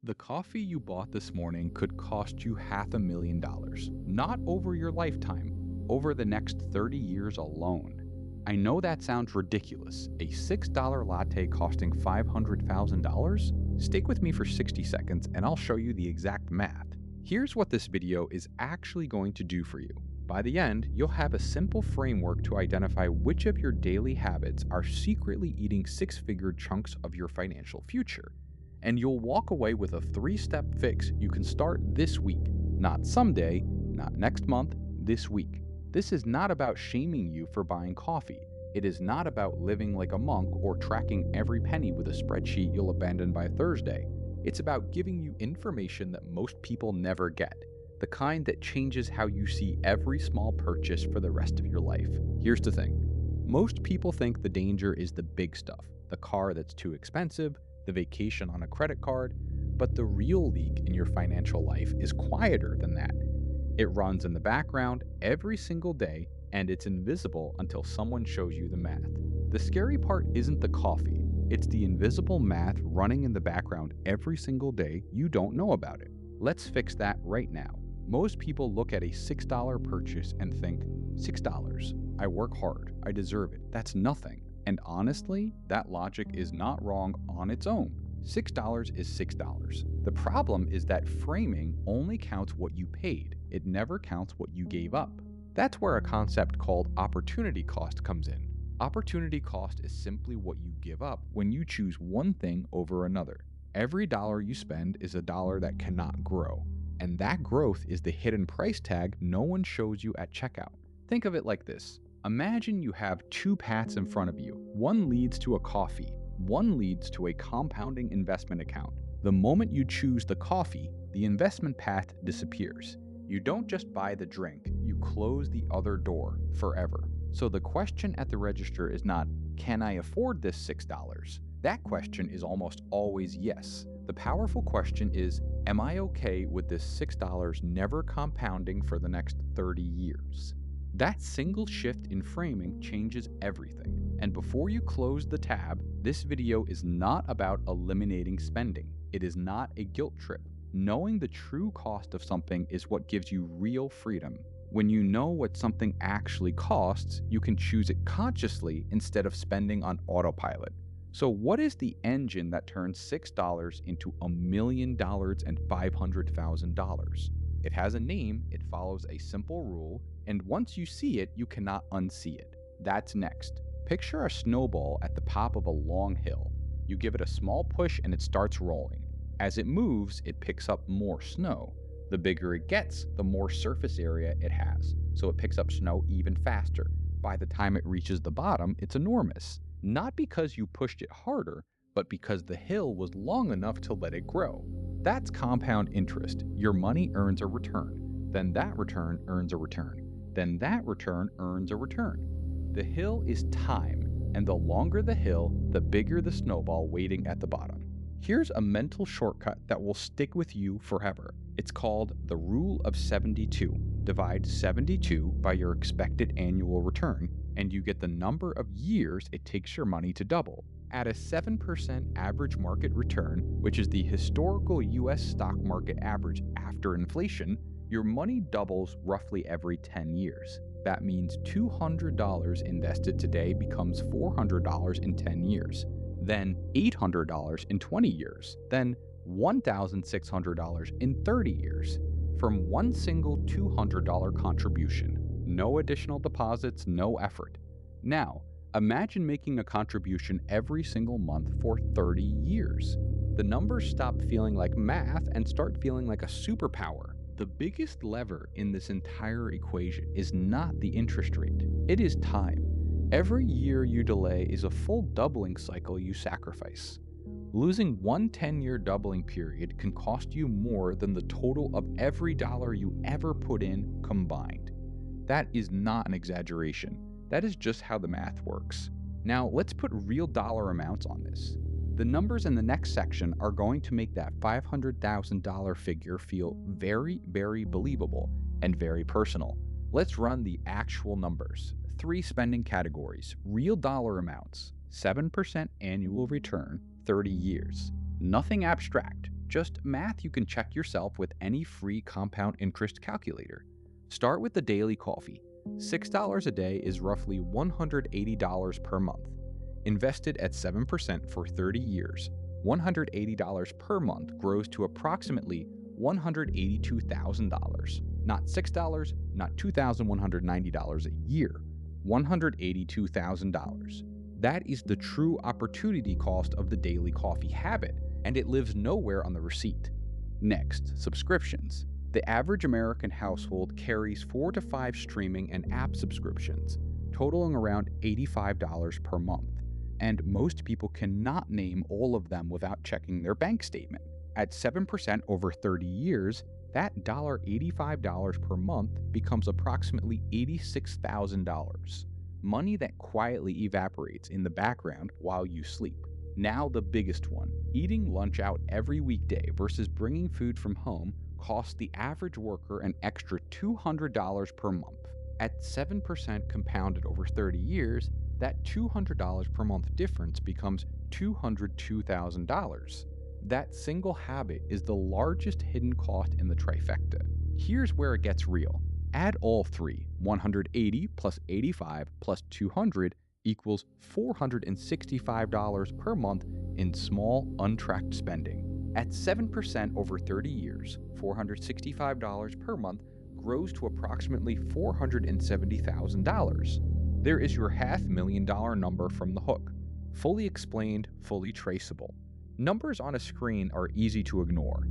The coffee you bought this morning could cost you $500,000, not over your lifetime, over the next 30 years alone. I know that sounds ridiculous. A $6 latte costing $500,000? Stick with me for 60 seconds and I'll show you the exact math. Here's what this video is actually going to do for you. By the end, you'll have a simple framework to identify which of your daily habits are secretly eating six-figure chunks of your financial future. And you'll walk away with a 3-step fix you can start this week. Not someday, not next month, this week. This is not about shaming you for buying coffee. It is not about living like a monk or tracking every penny with a spreadsheet you'll abandon by Thursday. It's about giving you information that most people never get. The kind that changes how you see every small purchase for the rest of your life. Here's the thing. Most people think the danger is the big stuff. The car that's too expensive, the vacation on a credit card, but the real leak in your financial life is quieter than that. It runs in the background every single day, and it's invisible until someone shows you the math. The scary part isn't the coffee, it's the invisible math running in the background every single day you don't know about it. Let's fix that right now. Most people look at a $6 purchase and think, $6, I work hard, I deserve it, that's nothing. And honestly, that logic is not wrong on its own. $6 is $6. The problem is that framing only counts what you paid. It never counts what you gave up. That's where a concept called opportunity cost comes in. Opportunity cost is simply what you give up when you choose one thing over another. Every dollar you spend is a dollar that cannot grow. And that growth is the hidden price tag no one shows you at checkout. Think of it like this. Imagine you have two paths in front of you. One leads to a coffee. One leads to a compounding investment account. The moment you choose the coffee, the investment path disappears. You don't just buy the drink, you close the other door forever. So the question at the register is not, can I afford this $6? That question is almost always yes. The powerful question is, am I okay with this $6 never compounding for the next 30 years? That single shift in framing changes everything. And before you close the tab, this video is not about eliminating spending. It is not a guilt trip. Knowing the true cost of something is what gives you real freedom. When you know what something actually costs, you can choose it consciously instead of spending on autopilot. So what is the engine that turns $6 into $1 million and $500,000? It has a name, it follows a simple rule, and once you see it, you cannot unsee it. That's next. Picture a snowball at the top of a long hill. You give it a small push and it starts rolling. As it moves, it picks up more snow. The bigger it gets, the more surface area it has, so it picks up snow even faster. By the time it reaches the bottom, it's enormous. Not because you pushed it harder, but because the hill was long enough to let it grow. That's compound interest. Your money earns a return. Then that return earns a return. Then that return earns a return. The hill is time, and the longer the hill, the bigger the snowball waiting at the bottom. Here's a mental shortcut that will stick with you forever. It's called the Rule of 72. Divide 72 by your expected annual return, and you get the number of years it takes your money to double. At a 7% average market return, which is the historical US stock market average after inflation, your money doubles roughly every 10 years. That means $200 invested today becomes $400 in 10 years, then $800 in 20 years, then $1,600 in 30 years, from one single $200 contribution. No additional deposits, no effort. Now, imagine making a contribution every single month for 30 years. The numbers stop feeling like math and start feeling like a superpower. The biggest lever in this entire equation is not the interest rate, it is time. Every year you delay is a full doubling cycle you sacrifice. Losing one 10-year doubling period can cost you more than the total of every dollar you ever put in combined. That is not an exaggeration. That is just how the math works. Now, let's put real dollar amounts on this. The numbers in the next section are going to make that $500,000 figure feel very, very believable and very personal. Let's run the actual numbers. 3 spending categories, real dollar amounts, 7% annual return, 30 years. Nothing abstract, Just math you can check yourself with any free compound interest calculator. Start with the daily coffee. $6 a day is roughly $180 per month. Invested at 7% for 30 years, $180 per month grows to approximately $182,000. Not $6, not $2,190 a year, $182,000. That is the true opportunity cost of the daily coffee habit, and it lives nowhere on the receipt. Next, subscriptions. The average American household carries 4 to 5 streaming and app subscriptions, totaling around $85 per month. And most people cannot name all of them without checking their bank statement. At 7% over 30 years, that $85 per month becomes approximately $86,000. Money that quietly evaporates in the background while you sleep. Now the biggest one. Eating lunch out every weekday versus bringing food from home costs the average worker an extra $200 per month. At 7% compounded over 30 years, that $200 per month difference becomes $202,000. That single habit is the largest hidden cost in the trifecta. Here's where it gets real. Add all three. 180 plus 85 plus 200 equals $465 per month in small, untracked spending. At 7% over 30 years, $465 per month grows to approximately $470,000. There is your $500,000 number from the hook. Fully explained, fully traceable. Numbers on a screen are easy to ignore.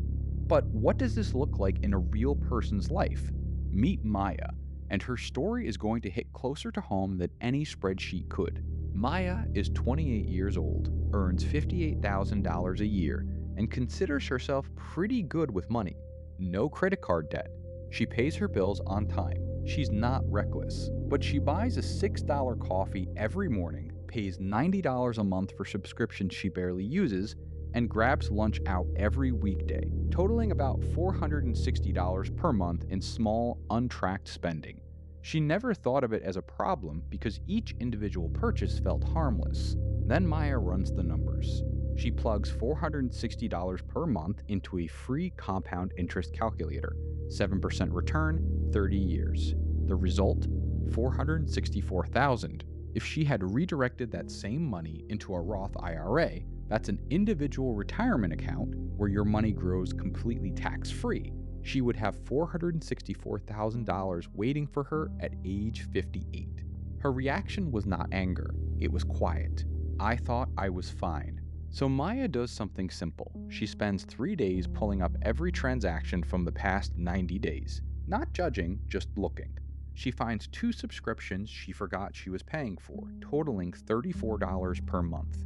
But what does this look like in a real person's life? Meet Maya, and her story is going to hit closer to home than any spreadsheet could. Maya is 28 years old, earns $58,000 a year, and considers herself pretty good with money. No credit card debt. She pays her bills on time. She's not reckless, but she buys a $6 coffee every morning, pays $90 a month for subscriptions she barely uses, and grabs lunch out every weekday, totaling about $460 per month in small, untracked spending. She never thought of it as a problem because each individual purchase felt harmless. Then Maya runs the numbers. She plugs $460 per month into a free compound interest calculator, 7% return, 30 years. The result? $464,000. If she had redirected that same money into a Roth IRA, that's an individual retirement account where your money grows completely tax-free, she would have $464,000 waiting for her at age 58. Her reaction was not anger, it was quiet. I thought I was fine. So Maya does something simple. She spends 3 days pulling up every transaction from the past 90 days. Not judging, just looking. She finds 2 subscriptions she forgot she was paying for, totaling $34 per month.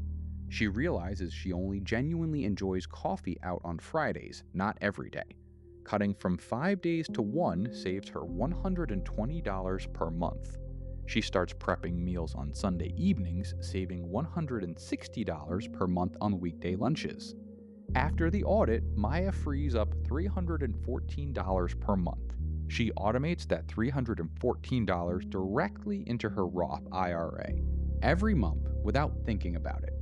She realizes she only genuinely enjoys coffee out on Fridays, not every day. Cutting from 5 days to 1 saves her $120 per month. She starts prepping meals on Sunday evenings, saving $160 per month on weekday lunches. After the audit, Maya frees up $314 per month. She automates that $314 directly into her Roth IRA every month without thinking about it.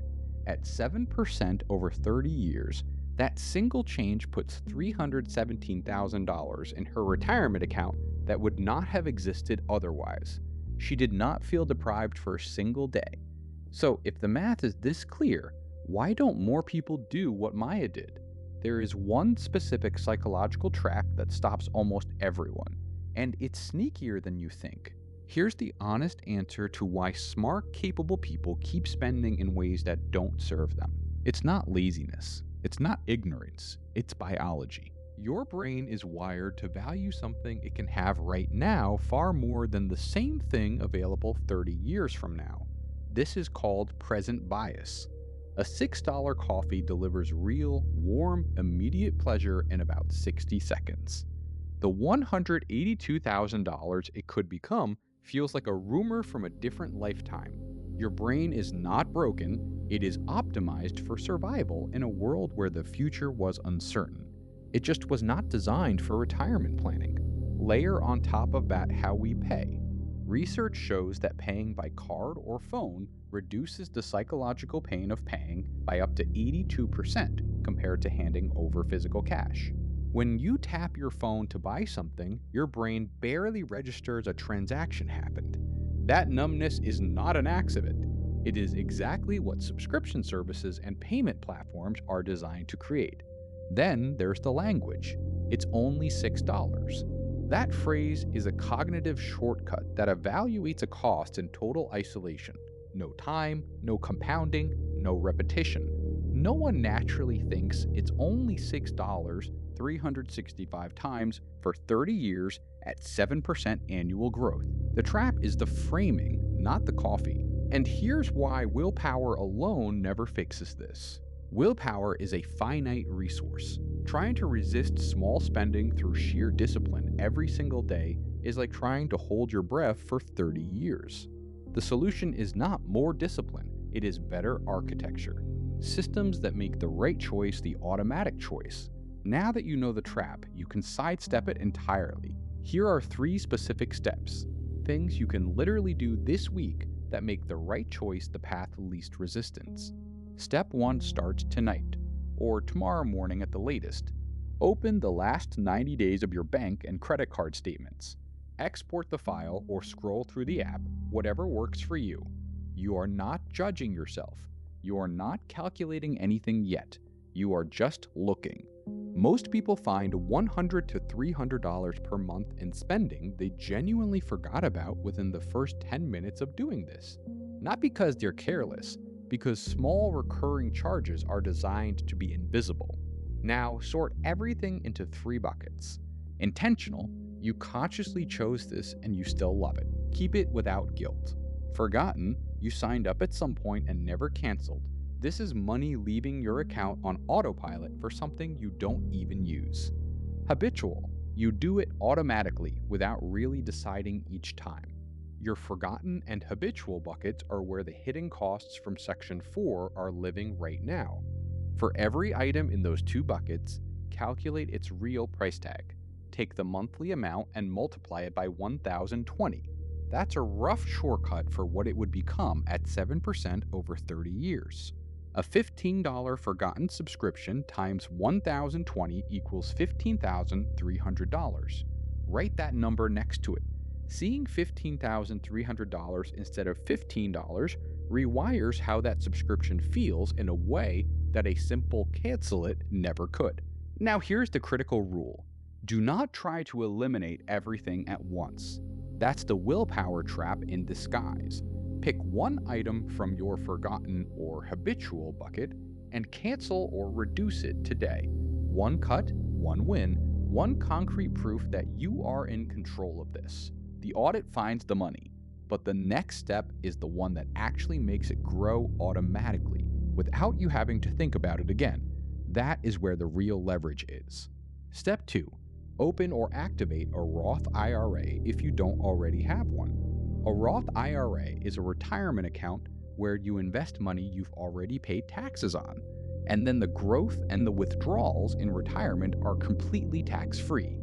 At 7% over 30 years, that single change puts $317,000 in her retirement account that would not have existed otherwise. She did not feel deprived for a single day. So if the math is this clear, why don't more people do what Maya did? There is one specific psychological trap that stops almost everyone, and it's sneakier than you think. Here's the honest answer to why smart, capable people keep spending in ways that don't serve them. It's not laziness. It's not ignorance. It's biology. Your brain is wired to value something it can have right now far more than the same thing available 30 years from now. This is called present bias. A $6 coffee delivers real, warm, immediate pleasure in about 60 seconds. The $182,000 it could become feels like a rumor from a different lifetime. Your brain is not broken, it is optimized for survival in a world where the future was uncertain. It just was not designed for retirement planning. Layer on top of that how we pay. Research shows that paying by card or phone reduces the psychological pain of paying by up to 82%. compared to handing over physical cash. When you tap your phone to buy something, your brain barely registers a transaction happened. That numbness is not an accident. It is exactly what subscription services and payment platforms are designed to create. Then there's the language. It's only $6. That phrase is a cognitive shortcut that evaluates a cost in total isolation. No time, no compounding, no repetition. No one naturally thinks it's only $6 365 times for 30 years at 7% annual growth. The trap is the framing, not the coffee. And here's why willpower alone never fixes this. Willpower is a finite resource. Trying to resist small spending through sheer discipline every single day is like trying to hold your breath for 30 years. The solution is not more discipline, it is better architecture. Systems that make the right choice the automatic choice. Now that you know the trap, you can sidestep it entirely. Here are 3 specific steps. Things you can literally do this week that make the right choice the path of least resistance. Step 1 starts tonight, or tomorrow morning at the latest. Open the last 90 days of your bank and credit card statements. Export the file or scroll through the app, whatever works for you. You are not judging yourself. You are not calculating anything yet. You are just looking. Most people find $100 to $300 per month in spending they genuinely forgot about within the first 10 minutes of doing this. Not because they're careless, because small recurring charges are designed to be invisible. Now, sort everything into 3 buckets. Intentional, you consciously chose this and you still love it. Keep it without guilt. Forgotten, you signed up at some point and never canceled. This is money leaving your account on autopilot for something you don't even use. Habitual, you do it automatically without really deciding each time. Your forgotten and habitual buckets are where the hidden costs from section 4 are living right now. For every item in those 2 buckets, calculate its real price tag. Take the monthly amount and multiply it by 1,020. That's a rough shortcut for what it would become at 7% over 30 years. A $15 forgotten subscription times 1,020 equals $15,300. Write that number next to it. Seeing $15,300 instead of $15 rewires how that subscription feels in a way that a simple cancel it never could. Now here's the critical rule. Do not try to eliminate everything at once. That's the willpower trap in disguise. Pick one item from your forgotten or habitual bucket and cancel or reduce it today. One cut, one win, one concrete proof that you are in control of this. The audit finds the money, but the next step is the one that actually makes it grow automatically without you having to think about it again. That is where the real leverage is. Step 2. Open or activate a Roth IRA if you don't already have one. A Roth IRA is a retirement account where you invest money you've already paid taxes on, and then the growth and the withdrawals in retirement are completely tax-free.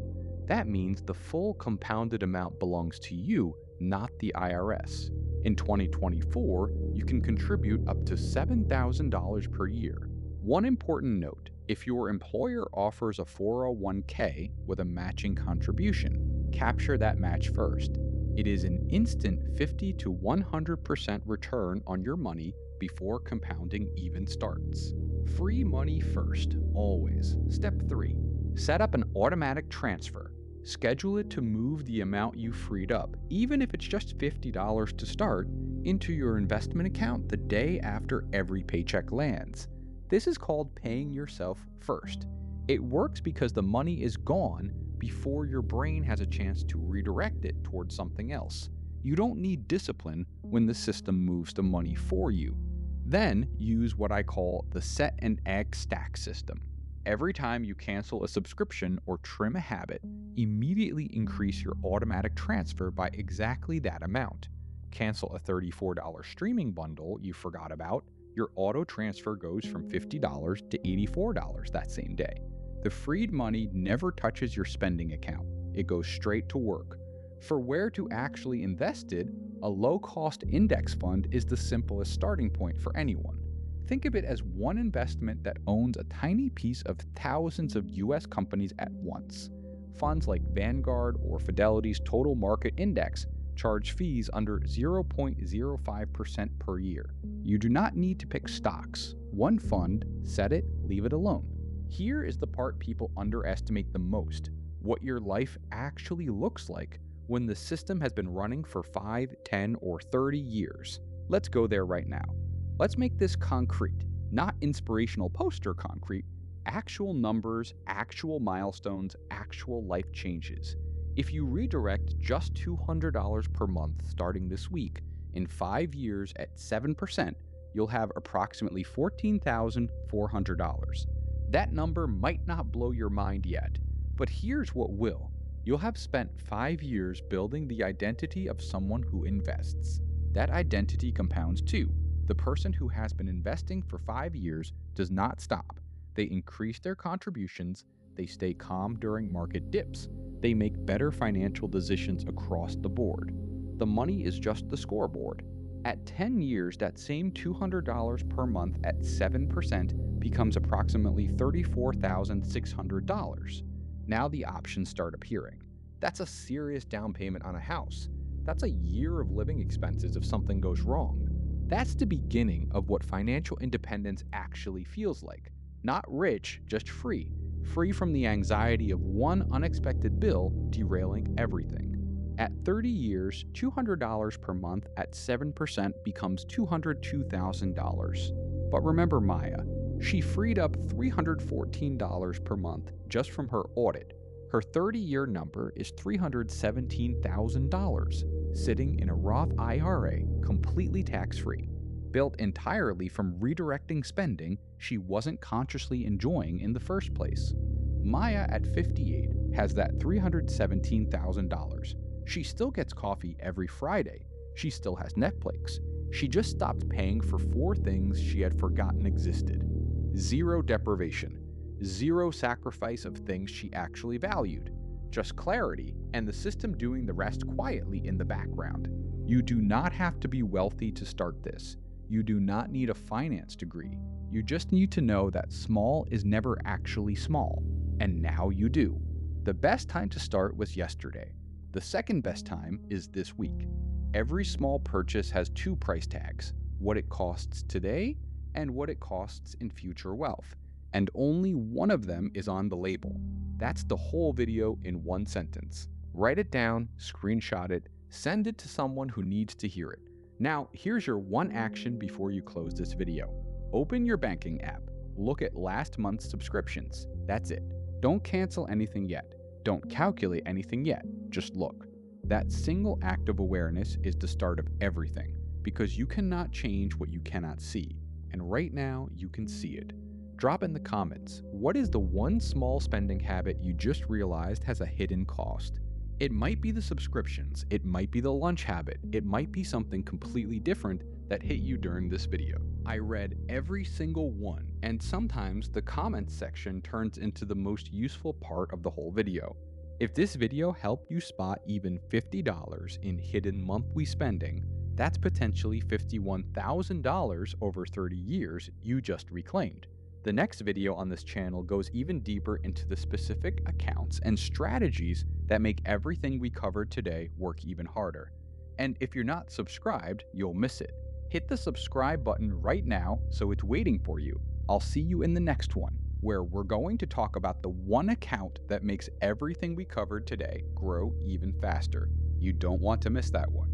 That means the full compounded amount belongs to you, not the IRS. In 2024, you can contribute up to $7,000 per year. One important note, if your employer offers a 401k with a matching contribution, capture that match first. It is an instant 50 to 100% return on your money before compounding even starts. Free money first, always. Step 3. Set up an automatic transfer. Schedule it to move the amount you freed up, even if it's just $50 to start, into your investment account the day after every paycheck lands. This is called paying yourself first. It works because the money is gone before your brain has a chance to redirect it towards something else. You don't need discipline when the system moves the money for you. Then use what I call the set and egg stack system. Every time you cancel a subscription or trim a habit, immediately increase your automatic transfer by exactly that amount. Cancel a $34 streaming bundle you forgot about, your auto transfer goes from $50 to $84 that same day. The freed money never touches your spending account. It goes straight to work. For where to actually invest it, a low-cost index fund is the simplest starting point for anyone. Think of it as one investment that owns a tiny piece of thousands of US companies at once. Funds like Vanguard or Fidelity's Total Market Index charge fees under 0.05% per year. You do not need to pick stocks. One fund, set it, leave it alone. Here is the part people underestimate the most: what your life actually looks like when the system has been running for 5, 10, or 30 years. Let's go there right now. Let's make this concrete, not inspirational poster concrete, actual numbers, actual milestones, actual life changes. If you redirect just $200 per month starting this week, in 5 years at 7%, you'll have approximately $14,400. That number might not blow your mind yet, but here's what will. You'll have spent 5 years building the identity of someone who invests. That identity compounds too. The person who has been investing for 5 years does not stop. They increase their contributions, they stay calm during market dips, they make better financial decisions across the board. The money is just the scoreboard. At 10 years, that same $200 per month at 7% becomes approximately $34,600. Now the options start appearing. That's a serious down payment on a house. That's a year of living expenses if something goes wrong. That's the beginning of what financial independence actually feels like. Not rich, just free. Free from the anxiety of one unexpected bill derailing everything. At 30 years, $200 per month at 7% becomes $202,000. But remember Maya. She freed up $314 per month just from her audit. Her 30-year number is $317,000, sitting in a Roth IRA, completely tax-free, built entirely from redirecting spending she wasn't consciously enjoying in the first place. Maya at 58 has that $317,000. She still gets coffee every Friday. She still has Netflix. She just stopped paying for 4 things she had forgotten existed. Zero deprivation. Zero sacrifice of things she actually valued. Just clarity, and the system doing the rest quietly in the background. You do not have to be wealthy to start this. You do not need a finance degree. You just need to know that small is never actually small. And now you do. The best time to start was yesterday. The second best time is this week. Every small purchase has 2 price tags: what it costs today and what it costs in future wealth. And only one of them is on the label. That's the whole video in 1 sentence. Write it down, screenshot it, send it to someone who needs to hear it. Now, here's your one action before you close this video. Open your banking app. Look at last month's subscriptions. That's it. Don't cancel anything yet. Don't calculate anything yet. Just look. That single act of awareness is the start of everything, because you cannot change what you cannot see. And right now, you can see it. Drop in the comments, what is the one small spending habit you just realized has a hidden cost? It might be the subscriptions, it might be the lunch habit, it might be something completely different that hit you during this video. I read every single one, and sometimes the comments section turns into the most useful part of the whole video. If this video helped you spot even $50 in hidden monthly spending, that's potentially $51,000 over 30 years you just reclaimed. The next video on this channel goes even deeper into the specific accounts and strategies that make everything we covered today work even harder. And if you're not subscribed, you'll miss it. Hit the subscribe button right now so it's waiting for you. I'll see you in the next one, where we're going to talk about the one account that makes everything we covered today grow even faster. You don't want to miss that one.